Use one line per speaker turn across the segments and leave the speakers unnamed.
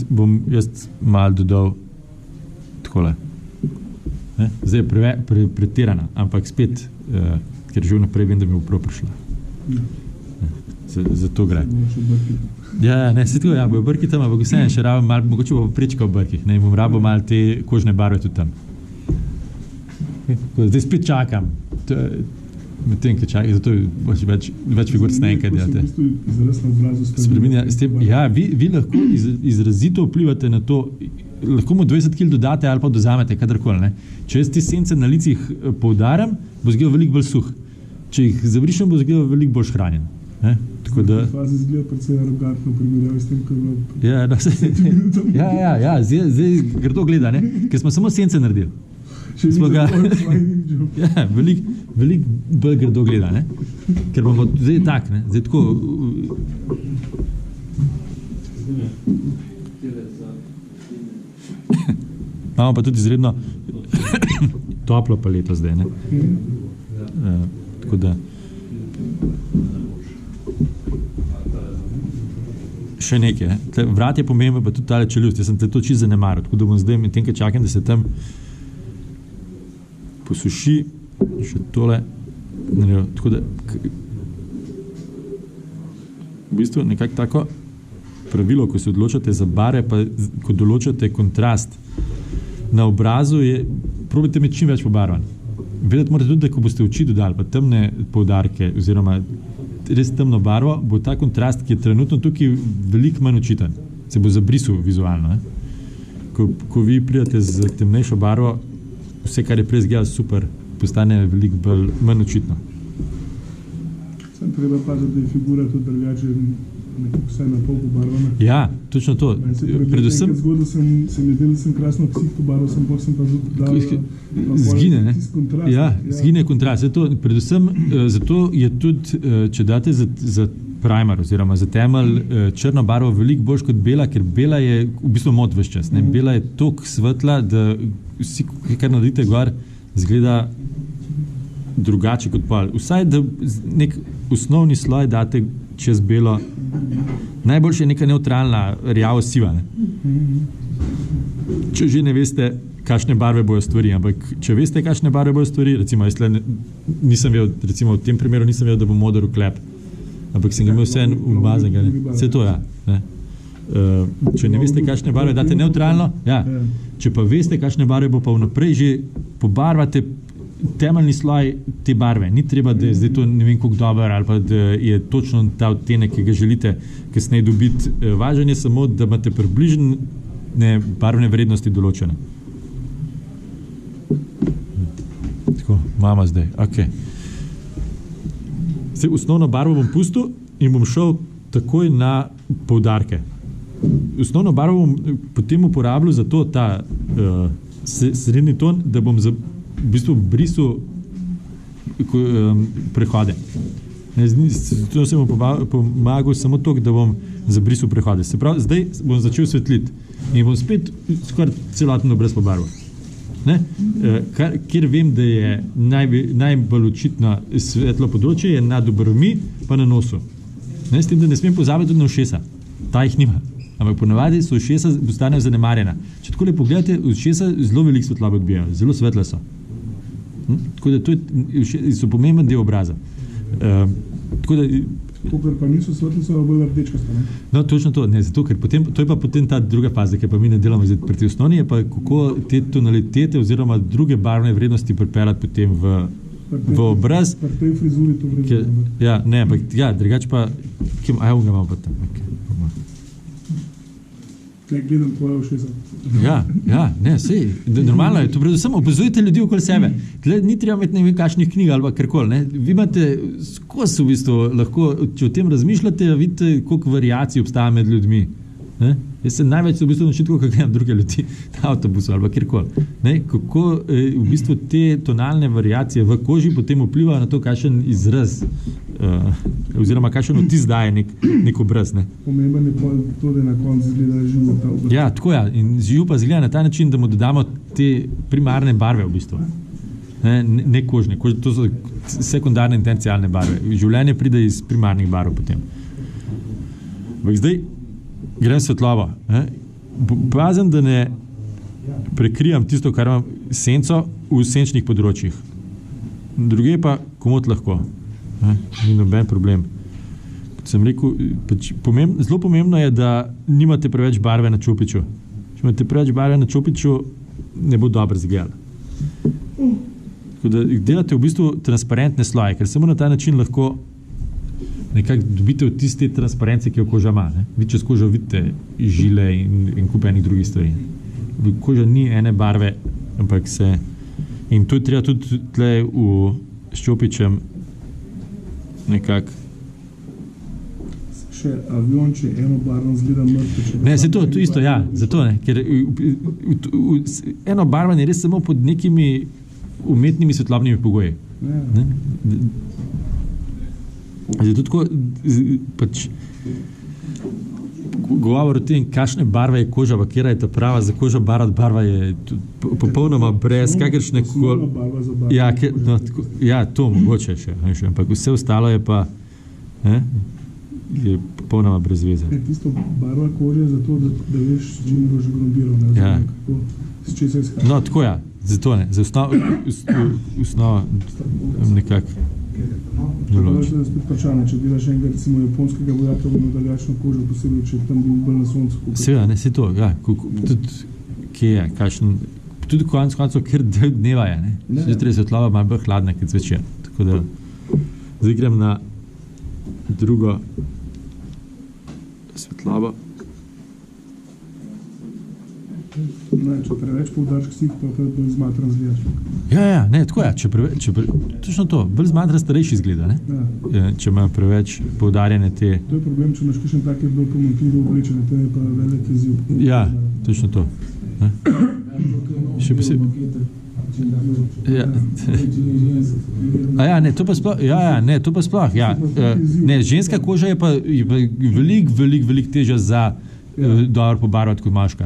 Bom jaz malo dodal takole. Zdaj je pretirana, ampak spet, ker že vnaprej vem, da mi bo prav prišla. Za to gre. Ja, ne, se tako, ja, bojo brki tam, ampak vseeno še rabim malo, mogoče bo prečka v brkih, ne, bom rabo malo te kožne barve tudi tam. Zdaj spet čakam. Med tem, ki čakam, zato več figur snenka delate. Ja, vi lahko izrazito vplivate na to, lahko mu 20 kg dodate ali pa dozamete, kadarkoli, ne. Če jaz te sence na licih poudaram, bo zgledal veliko bolj suh. Če jih zabrišem, bo zgledal veliko bolj šhranjen. Tako da...
Fazi zgleda predvsej arogantno primerjavi s tem, kar
Ja, ja, zdaj grdo gleda, ne, ker smo samo sence naredili. Ja, veliko bolj grdo gleda, ne? Ker bomo zdaj tak, ne? Zdaj tako... Imamo pa tudi izredno toplo paleto zdaj, ne? Tako da... Še nekaj, ne? Vrat je pomembno, pa tudi tale čeljust. Jaz sem te to čisto zanemaril, tako da bom zdaj med tem, kaj čakam, da se tam posuši, še tole, tako da v bistvu nekako tako pravilo, ko se odločate za barve, pa ko določate kontrast na obrazu, je, probajte imeti čim več pobarvan. Vedeti morate tudi, da ko boste oči dodali, pa temne poudarke, oziroma res temno barvo, bo ta kontrast, ki je trenutno tukaj veliko manj očiten, se bo zabrisal vizualno. Ko vi pridete z temnejšo barvo, vse, kar je prej izgledalo super, postane veliko manj očitno.
Sem treba paziti, da je figura tudi drugače, nekako vsaj na pol pobarvana.
Ja, točno to. Predvsem...
Zgodil sem jedel, sem krasno ksih pobarval, sem pa dal...
Zgine, ne? Ja, zgine kontrast. Predvsem zato je tudi, če date za primer oziroma za temelj črno barvo veliko boljš kot bela, ker bela je v bistvu mod ves čas. Ne? Bela je toliko svetla, da vsi, kar naredite gor, zgleda drugače kot pol. Vsaj, da nek osnovni sloj date čez belo. Najboljše je neka neutralna, rjavo siva. Ne? Če že ne veste, kakšne barve bojo stvari, ampak če veste, kakšne barve bojo stvari, recimo, nisem vedel, recimo v tem primeru nisem vedel, da bo moder uklep, ampak sem ga imel vse umazanega. Vse to, ja. Ne? Če ne veste, kakšne barve date neutralno, ja. Če pa veste, kakšne barve bo pa vnaprej že pobarvate temeljni sloj te barve. Ni treba, da je zdaj to ne vem koliko dober ali pa da je točno ta odtenek, ki ga želite kasneje dobiti. Važno je samo, da imate približne barvne vrednosti določene. Tako, imamo zdaj. Okay. Zdaj, osnovno barvo bom pustil in bom šel takoj na poudarke. Osnovno barvo bom potem uporabljal za to ta srednji ton, da bom v bistvu brisal prehode. To sem pomagal samo to, da bom zabrisal prehode. Se pravi, zdaj bom začel svetliti in bom spet skoraj celotno brez pobarval. Kjer vem, da je najbolj očitno svetlo področje, je nad obrvmi pa na nosu. S tem, da ne smem pozabiti tudi na ušesa. Ta jih nima. Ampak ponavadi so ušesa postanejo zanemarjena. Če tako le pogledate, ušesa zelo veliko svetlobe odbijajo, zelo svetle so. Tako da to so pomemben del obraza.
Koper pa niso svetle, so bolj rdečkaste, ne?
No, točno to. Ne, zato, ker potem, to je pa potem ta druga faza, ki pa mi ne delamo zdaj pri tej osnovni, je pa kako te tonalitete oziroma druge barvne vrednosti pripeljati potem v obraz.
Pri tej frizuri to vredno.
Ja, ne, ampak ja, drugače pa, ga imamo pa tam.
Gledam tvoje ušesa.
Ja, ne, sej, normalno je. To predvsem opazujete ljudi okoli sebe. Tle ni treba imeti ne vem kakšnih knjig ali karkoli, ne. Vi imate skozi v bistvu lahko, če o tem razmišljate, vidite, koliko variacij obstaja med ljudmi. Ne? Jaz se največ v bistvu naučil, kako gledam druge ljudi na avtobusu ali kjerkoli. Kako v bistvu te tonalne variacije v koži potem vplivajo na to, kakšen izraz oziroma kakšen vtis daje nek obraz. Ne?
Pomemben je pa to, da na koncu izgleda živo ta obraz.
Ja, tako ja. In živo pa izgleda na ta način, da mu dodamo te primarne barve v bistvu. Ne kožne. To so sekundarne in terciarne barve. Življenje pride iz primarnih barv potem. Zdaj grem svetlovo. pazim, da ne prekrijam tisto, kar imam senco v senčnih področjih. Druge pa komot lahko. Ni noben problem. Kot sem rekel, zelo pomembno je, da nimate preveč barve na čopiču. Če imate preveč barve na čopiču, ne bo dobro izgledalo. Tako da delate v bistvu transparentne sloje, ker samo na ta način lahko nekako dobite v tiste transparence, ki jo koža ima. Vi čez kožo vidite žile in kup enih drugih stvari. Koža ni ene barve, ampak se... In to je treba tudi tle s čopičem nekako...
Še avion, če enobarven zgleda mrtvo.
Ne, se to isto, ja, zato ne. Ker enobarven je res samo pod nekimi umetnimi svetlobnimi pogoji. Ne? Zato tako pač govor o tem, kakšne barve je koža, pa kera je ta prava za kožo barva je popolnoma brez kakršne koli... Ja, to mogoče še, ampak vse ostalo je pa je popolnoma brez veze.
Tisto barva kože je zato, da veš, s čim boš grondiral,
ja.
S čim se izhaja.
No, tako ja, zato ne, za osnovo nekako
določ. Da spet vprašanje, če delaš enega recimo japonskega vojaka, bo imel drugačno kožo, posebej, če tam bil bolj na soncu.
Seveda, ne, se to, ja, tudi kje je, kakšen, tudi konec koncev, ker del dneva je, ne. Zjutraj je svetlova malo bolj hladna, kot zvečer. Tako da, zdaj grem na drugo svetlobo.
Ne, če preveč poudarš ksih, pa bolj zmatran zgledaš.
Ja, ne, tako je, točno to, bolj zmatran starejši izgleda, ne? Ja. Če ima preveč poudarjene te...
To je problem, če imaš kakšen take bolj pomanjkljivo oblečene, to je pa velik izziv.
Ja, točno to. Ne? Še posebej... Ja, ne, to pa sploh, ne, ženska koža je pa veliko težja za dobro pobarvati kot moška.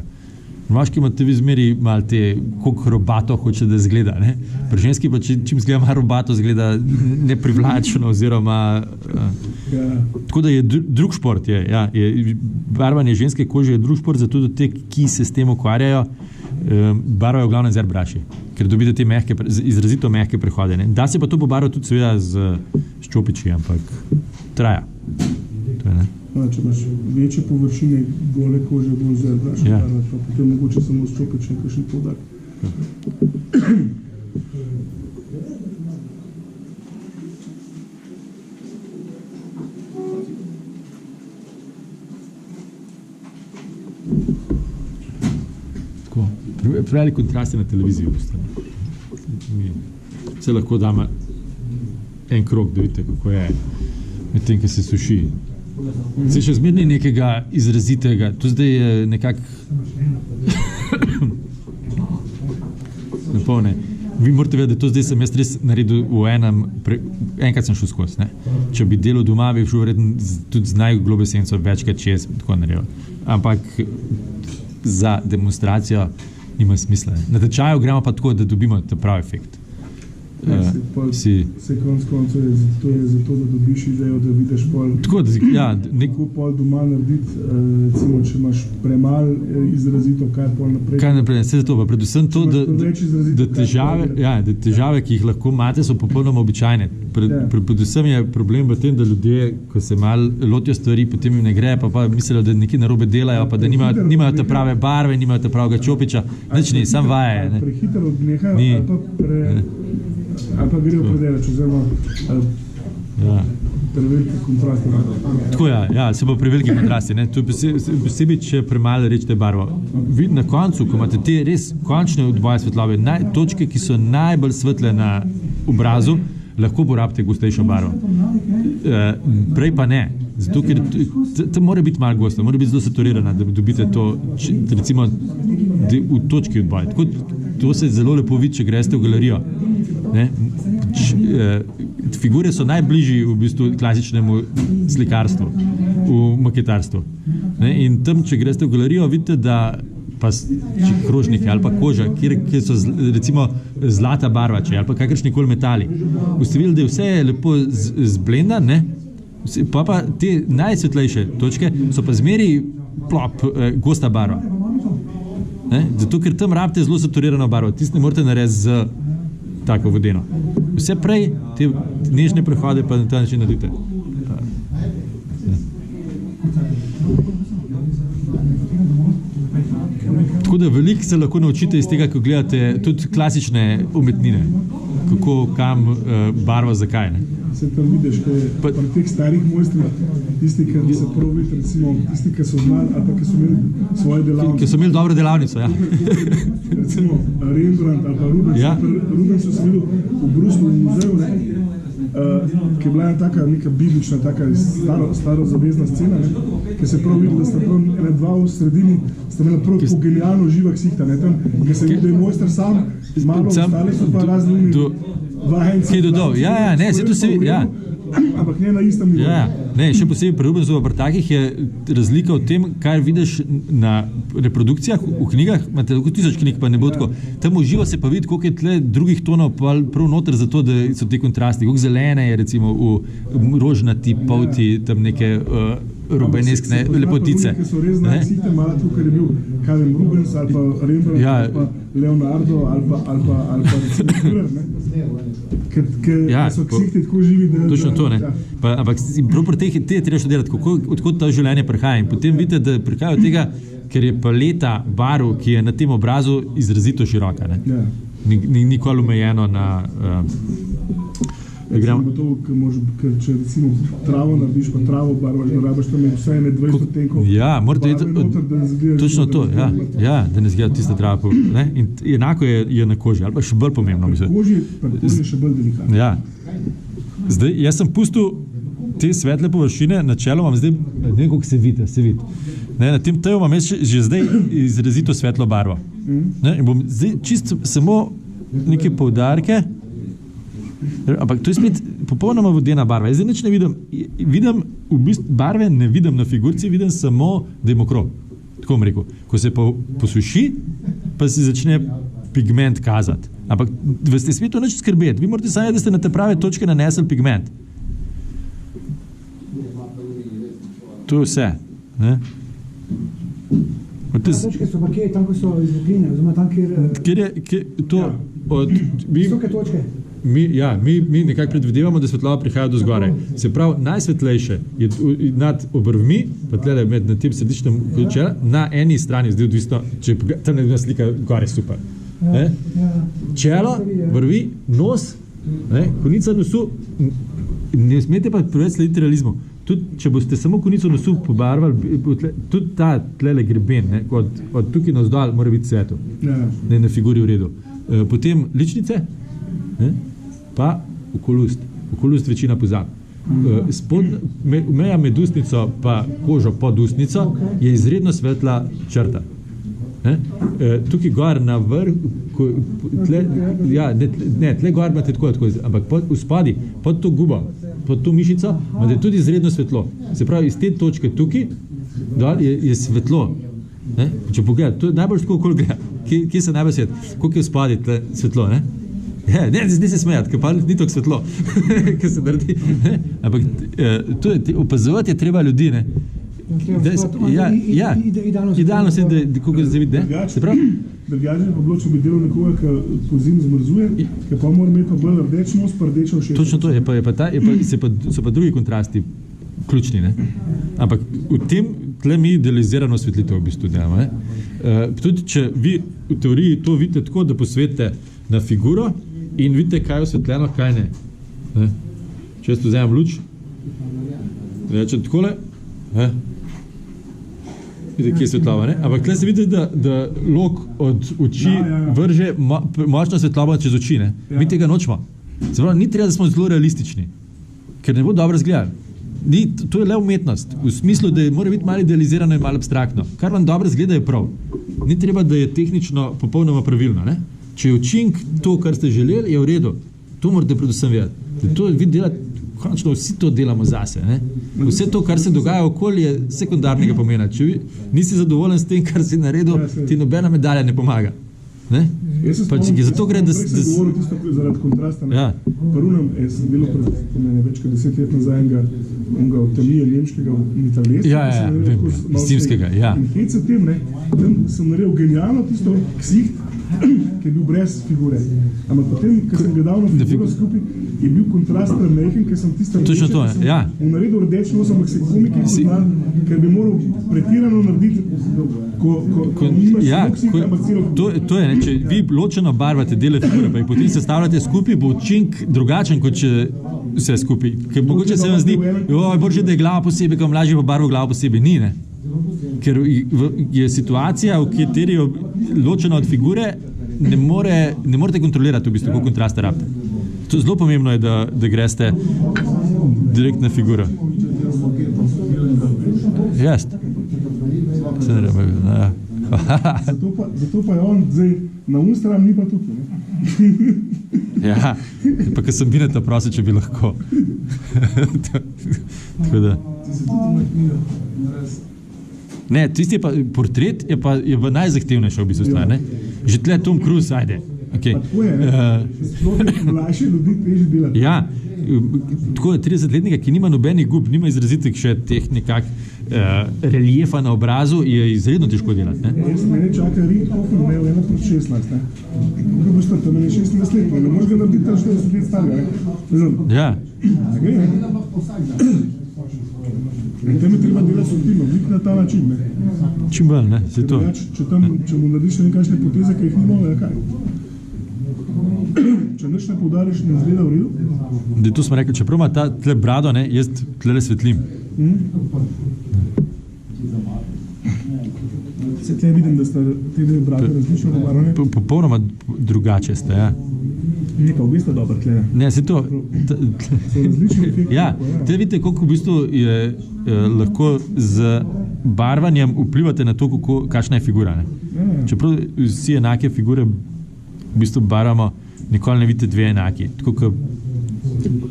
Moški imate vi zmeri malo te, koliko robato hoče, da zgleda, ne? Pri ženski pa čim zgleda malo robato, zgleda neprivlačno oziroma... Tako da je drug šport, barvanje ženske kože je drug šport, zato da te, ki se s tem ukvarjajo, barvajo v glavnem z airbrushi, ker dobite te izrazito mehke prehode. Ne? Da se pa to pobarva tudi seveda s čopiči, ampak traja. To je, ne?
Če imaš večje površine gole kože, bolj z airbrushem, pa potem mogoče samo s čopičem kakšen poudarek.
Prevelik kontrast je na televiziji. Se lahko dama en krog, da vidite, kako je med tem, ki se suši. Se še zmerni nekega izrazitega, to zdaj je nekako napolne. Vi morate vedeti, da to zdaj sem jaz res naredil v enkrat sem šel skozi, ne? Če bi delal doma, bi šel verjetno tudi z najglobljo senco večkrat čez, tako naredil. Ampak za demonstracijo nima smisla. Na tečaju gremo pa tako, da dobimo ta pravi efekt.
Se konc koncev to je zato, da dobiš idejo, da vidiš pol...
Tako,
Kako pol doma narediti, recimo, če imaš premal izrazito, kaj pol naprej?
Kaj naprej, vse zato, pa predvsem to, da težave, ki jih lahko imate, so popolnoma običajne. Predvsem je problem v tem, da ljudje, ko se malo lotijo stvari, potem jim ne gre, pa mislijo, da nekaj narobe delajo, pa da nimajo te prave barve, nimajo te pravega čopiča, nič ni, sam vaje.
Prehitro odnehajo, ali pa grejo predelač, oziroma preveliki kontrasti.
Tako se pa preveliki kontrasti. To je posebej, če premalo rečete barvo. Vi na koncu, ko imate te res končne odboje svetlobe, točke, ki so najbolj svetle na obrazu, lahko porabite gostejšo barvo. Prej pa ne. Zato, ker to mora biti malo gosta, mora biti zelo saturirana, da dobite to, recimo, v točki odboj. To se zelo lepo vidi, če greste v galerijo. Figure so najbližji v bistvu klasičnemu slikarstvu, v maketarstvu. In tam, če greste v galerijo, vidite, da pa krožnike ali pa koža, kjer so recimo zlata barva, ali pa kakršnikoli metali. Boste videli, da je vse lepo zblendan, pa te najsvetlejše točke so pa zmeri gosta barva. Ne? Zato, ker tam rabite zelo saturirano barvo. Tisti ne morete narediti z tako vodeno. Vse prej te nežne prehode pa na ta način naredite. Tako da veliko se lahko naučite iz tega, ko gledate tudi klasične umetnine. Kako, kam, barva, zakaj. Ne?
Se tam vidiš, da je pri teh starih mojstrih, tisti, ki se prav vidi, recimo, tisti, ki so znali, ali pa ki so imeli svoje delavnice.
Ki so imeli dobro delavnico, ja.
Recimo Rembrandt ali pa Rubens,
Ja.
Rubens so se videli v Bruslu v muzeju, ne, ki je bila taka neka biblična, taka staro zavezna scena, ne, ki se prav vidi, da sta prav ene dva v sredini, sta imela prav tako genialno živa ksihta, ne, tam, ki se vidi, da je mojster sam, malo ostale so pa razni umi.
Kaj dodal? Ja, ne, se to se vidi, ja.
Ampak ne na istem nivoju.
Ja, ne, še posebej pri Rubensu, pri takih je razlika v tem, kaj vidiš na reprodukcijah, v knjigah, imate lahko 1000 knjig, pa ne bo tako. Tam v živo se pa vidi, koliko je tle drugih tonov prav noter, zato da so ti kontrasti. Koliko zelene je recimo v rožnati polti, tam neke rubeneskne lepotice.
Ki so res znali ksihte, malo tukaj je bil Kevin Rubens ali pa Rembrandt
Ja.
ali pa Leonardo ali pa recimo Dürer, ne. Ker
Ja,
so ksihte tako živi, da...
Točno to, ne.
Ja.
Pa, ampak prav pri teh te je treba še delati, odkot ta življenje prihaja. In potem vidite, da prihaja od tega, ker je paleta barv, ki je na tem obrazu izrazito široka. Ne.
Ja.
Ni nikoli omejeno na...
Ker če recimo travo narediš, pa travo barvaš, da rabiš tam vsaj 20 odtenkov.
Ja, morate
barve noter, da ne izgleda,
točno to,
da
da ne izgleda tista trava. Ne? In enako je na koži, ali pa še bolj pomembno.
Pri koži je še bolj delikatno.
Ja. Zdaj, jaz sem pustil te svetle površine, načeloma zdaj, ne vem, koliko se vidi. Ne, na tem teju imam že zdaj izrazito svetlo barvo. Ne, in bom zdaj čisto samo neke poudarke, ampak to je spet popolnoma vodena barva. Jaz zdaj nič ne vidim v bistvu barve ne vidim na figurci, vidim samo, da je mokro. Tako bom rekel. Ko se posuši, pa se začne pigment kazati. Ampak v ste svetu nič skrbeti. Vi morate sanjati, da ste na te prave točke nanesli pigment. To je vse. Ne?
Točke so pa kje, tam, ko so izvokline, oziroma tam, visoke točke.
Mi nekako predvidevamo, da svetloba prihaja do zgoraj. Se pravi, najsvetlejše je nad obrvmi, pa tle na tem središčnem čela, na eni strani, zdaj odvisno, če tam nekdo slika gore, super. Ja. Čelo, vrvi, nos, konica nosu, ne smete pa preveč slediti realizmu. Tudi, če boste samo konico nosu pobarvali, tudi ta tlele greben, od tukaj navzdol mora biti svetlo. Ne na figuri v redu. Potem ličnice, pa okolust večina pozab. Meja med ustnico pa kožo pod ustnico je izredno svetla črta. Tukaj gor na vrhu, tle gor imate tako, ampak v spadi, pod to gubo, pod to mišico, imate tudi izredno svetlo. Se pravi, iz te točke tukaj dol je svetlo. Če pogledate, to je najbolj tako, koliko gleda. Kje se najbolj svet? Koliko je v spadi tle svetlo, ne? Ne se smejati, ker pa ni tako svetlo, ker se naredi. Ampak opazovati je treba ljudi, ne? Idealno se je, kako se vidi, ne? Se pravi?
Drugače pa bilo, če bi delal nekoga, ki po zim zmrzuje, ki pa mora imeti pa bolj rdeč nos, pa rdeča ušesa.
Točno to, so pa drugi kontrasti ključni, ne? Ampak v tem tle mi idealizirano osvetlitev v bistvu delamo, ne? Tudi, če vi v teoriji to vidite tako, da posvetite na figuro in vidite, kaj je osvetljeno, kaj ne. Če jaz tu vzamem luč, rečem takole, vidite, kje je svetloba, ne? Ampak tukaj se vidi, da lok od oči vrže močno svetlobo čez oči, ne? Mi tega nočemo. Se pravi, ni treba, da smo zelo realistični, ker ne bo dobro izgledalo. To je le umetnost, v smislu, da mora biti malo idealizirano in malo abstraktno. Kar vam dobro izgleda, je prav. Ni treba, da je tehnično popolnoma pravilno, ne? Če je učink to, kar ste želeli, je v redu. To morate predvsem vedeti. To vi delate, končno vsi to delamo zase. Ne? Vse to, kar se dogaja okoli, je sekundarnega pomena. Če vi nisi zadovoljen s tem, kar si naredil, ti nobena medalja ne pomaga. Ne?
Jaz se
Pač,
spomnim,
zato gre, da
prej sem govoril tisto zaradi kontrasta. Ne?
Ja.
Prvnem sem delal pred več kot 10 let nazaj enega avtomija nemškega mitraljezca.
Ja, vem, Stimskega, ja.
In hec se tem, ne, tam sem naredil genialno tisto ksiht, ki je bil brez figure. Ampak potem, ko sem gledal na figuro skupaj, je bil kontrast premehen, ker sem tiste
Točno to, ja.
naredil rdeč nos, ampak se komiki poznal, ker bi moral pretirano narediti, ko nimaš ksih, ampak celo.
To je, ne, če vi ločeno barvate dele figure, pa jih potem sestavljate skupaj, bo učinek drugačen, kot če vse skupaj. Ker mogoče se vam zdi, boljše, da je glava posebej, ko mlažje pa barvo glavo posebej. Ni, ne? Ker je situacija, v kateri je ločena od figure, ne morete kontrolirati, v bistvu, koliko kontrasta rabite. To zelo pomembno je, da greste direkt na figuro. Jaz. Se ne rabim, ja.
Zato pa je on zdaj na unstran, ni pa tukaj.
Ja, pa ko sem Bineta prosil, če bi lahko. Tako da. Ne, tisti je pa, portret je pa v najzahtevnejša v bistvu stvar, ne? Že tle Tom Cruise, ajde. Okay.
Tako je, sploh mlajše ljudi teže delati.
Ja, tako je 30-letnika, ki nima nobenih gub, nima izrazitih še teh nekak reliefa na obrazu, je izredno težko delati. Ne?
Jaz sem mene čakal Richthofen, imel 1/16, ne? Kako boš to, tam je 16 let, ne moreš ga narediti 40 let starega, ne?
Ja.
Ne gre, ne? In tem je treba delati subtilno, biti na ta način, ne?
Čim bolj, ne, se to.
Če mu narediš nekakšne poteze, ki jih ni malo, kaj? Če nič ne poudariš, ne izgleda v redu?
To smo rekli, čeprav ima ta tle brado, ne, jaz tle svetlim.
Se tle vidim, da sta te dve brade različno pobarvane.
Popolnoma drugače ste, ja.
Neka v bistvu dobro tle.
Ne, se to.
So različni efekti.
Ja, tle vidite, koliko v bistvu je lahko z barvanjem vplivate na to, kakšna je figura. Ne? Čeprav vsi enake figure v bistvu barvamo, nikoli ne vidite dve enaki. Tako kot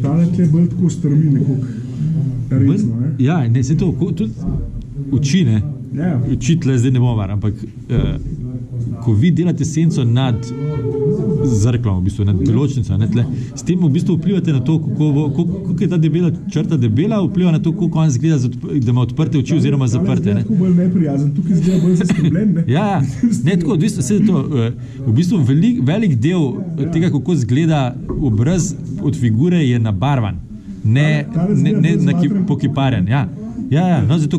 tale tle bolj tako strmi nekako resno, ne?
Ja, ne, se to, tudi oči, ne?
Ja.
Oči tle zdaj ne bomo var, ampak ko vi delate senco nad zrklom, v bistvu, nad beločnico, ne, tle, s tem v bistvu vplivate na to, koliko je ta debela črta debela, vpliva na to, koliko on zgleda, da ima odprte oči oziroma zaprte.
Ne? Tako bolj neprijazen, tukaj zgleda bolj zaskrbljen, ne?
Ja, ne, tako, v bistvu velik del tega, kako zgleda obraz od figure, je nabarvan, ne pokiparjen. Ja, no, zato